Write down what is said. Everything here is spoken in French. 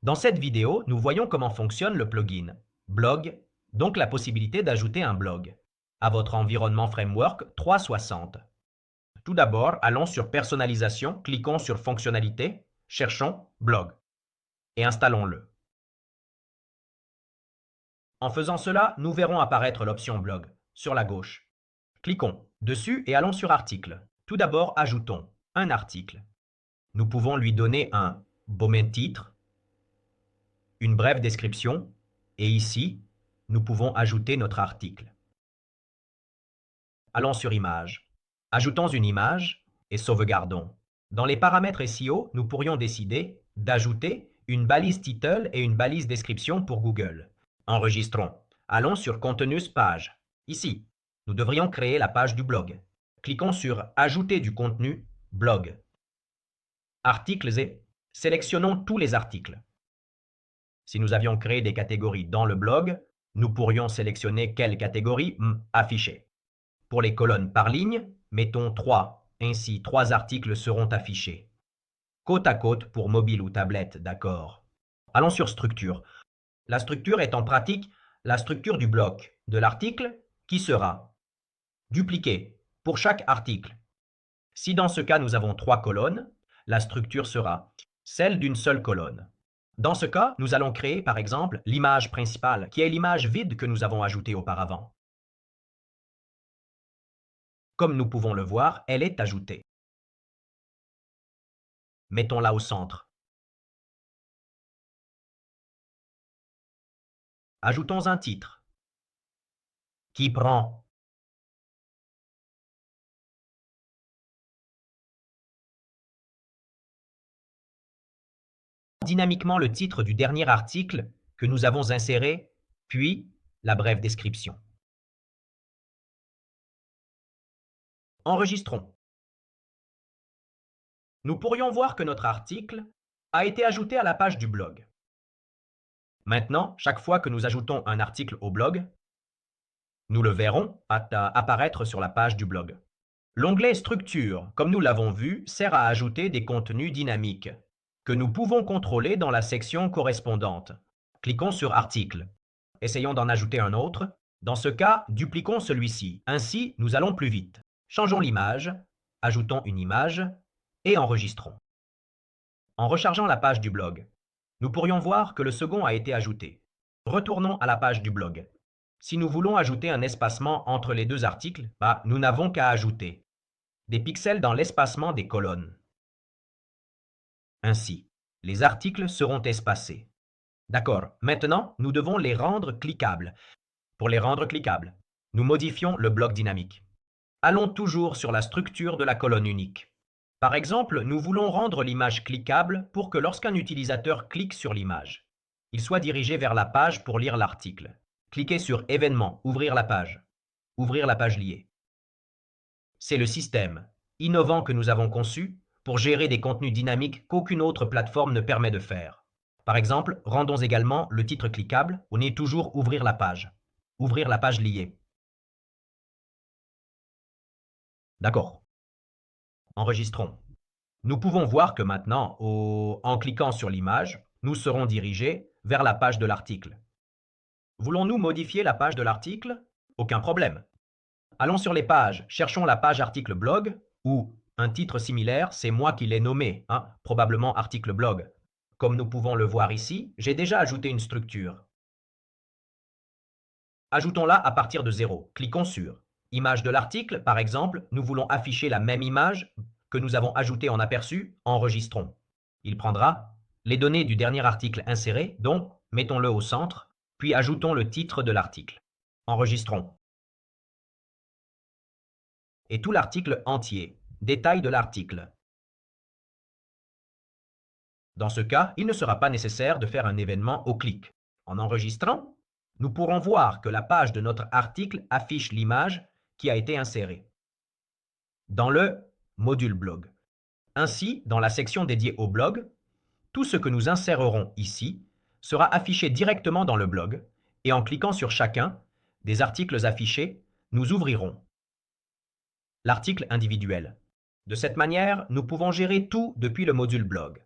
Dans cette vidéo, nous voyons comment fonctionne le plugin Blog, donc la possibilité d'ajouter un blog à votre environnement Framework 360. Tout d'abord, allons sur Personnalisation, cliquons sur Fonctionnalités, cherchons Blog et installons-le. En faisant cela, nous verrons apparaître l'option Blog sur la gauche. Cliquons dessus et allons sur Article. Tout d'abord, ajoutons un article. Nous pouvons lui donner un beau titre, une brève description, et ici, nous pouvons ajouter notre article. Allons sur Images. Ajoutons une image et sauvegardons. Dans les paramètres SEO, nous pourrions décider d'ajouter une balise title et une balise description pour Google. Enregistrons. Allons sur Contenus page. Ici, nous devrions créer la page du blog. Cliquons sur Ajouter du contenu, blog. Articles et sélectionnons tous les articles. Si nous avions créé des catégories dans le blog, nous pourrions sélectionner quelle catégorie afficher. Pour les colonnes par ligne, mettons 3. Ainsi, 3 articles seront affichés. Côte à côte pour mobile ou tablette, d'accord. Allons sur Structure. La structure est en pratique la structure du bloc de l'article qui sera dupliquée pour chaque article. Si dans ce cas nous avons 3 colonnes, la structure sera celle d'une seule colonne. Dans ce cas, nous allons créer par exemple l'image principale, qui est l'image vide que nous avons ajoutée auparavant. Comme nous pouvons le voir, elle est ajoutée. Mettons-la au centre. Ajoutons un titre qui prend dynamiquement le titre du dernier article que nous avons inséré, puis la brève description. Enregistrons. Nous pourrions voir que notre article a été ajouté à la page du blog. Maintenant, chaque fois que nous ajoutons un article au blog, nous le verrons apparaître sur la page du blog. L'onglet Structure, comme nous l'avons vu, sert à ajouter des contenus dynamiques que nous pouvons contrôler dans la section correspondante. Cliquons sur Article. Essayons d'en ajouter un autre. Dans ce cas, dupliquons celui-ci. Ainsi, nous allons plus vite. Changeons l'image, ajoutons une image et enregistrons. En rechargeant la page du blog, nous pourrions voir que le second a été ajouté. Retournons à la page du blog. Si nous voulons ajouter un espacement entre les deux articles, nous n'avons qu'à ajouter des pixels dans l'espacement des colonnes. Ainsi, les articles seront espacés. D'accord, maintenant, nous devons les rendre cliquables. Pour les rendre cliquables, nous modifions le bloc dynamique. Allons toujours sur la structure de la colonne unique. Par exemple, nous voulons rendre l'image cliquable pour que lorsqu'un utilisateur clique sur l'image, il soit dirigé vers la page pour lire l'article. Cliquez sur Événement, ouvrir la page liée. C'est le système innovant que nous avons conçu pour gérer des contenus dynamiques qu'aucune autre plateforme ne permet de faire. Par exemple, rendons également le titre cliquable, on est toujours ouvrir la page liée. D'accord. Enregistrons. Nous pouvons voir que maintenant, en cliquant sur l'image, nous serons dirigés vers la page de l'article. Voulons-nous modifier la page de l'article? Aucun problème. Allons sur les pages, cherchons la page article blog ou un titre similaire, c'est moi qui l'ai nommé, probablement article blog. Comme nous pouvons le voir ici, j'ai déjà ajouté une structure. Ajoutons-la à partir de 0. Cliquons sur Image de l'article, par exemple, nous voulons afficher la même image que nous avons ajoutée en aperçu, enregistrons. Il prendra les données du dernier article inséré, donc mettons-le au centre, puis ajoutons le titre de l'article. Enregistrons. Et tout l'article entier. Détail de l'article. Dans ce cas, il ne sera pas nécessaire de faire un événement au clic. En enregistrant, nous pourrons voir que la page de notre article affiche l'image qui a été insérée dans le module blog. Ainsi, dans la section dédiée au blog, tout ce que nous insérerons ici sera affiché directement dans le blog et en cliquant sur chacun des articles affichés, nous ouvrirons l'article individuel. De cette manière, nous pouvons gérer tout depuis le module blog.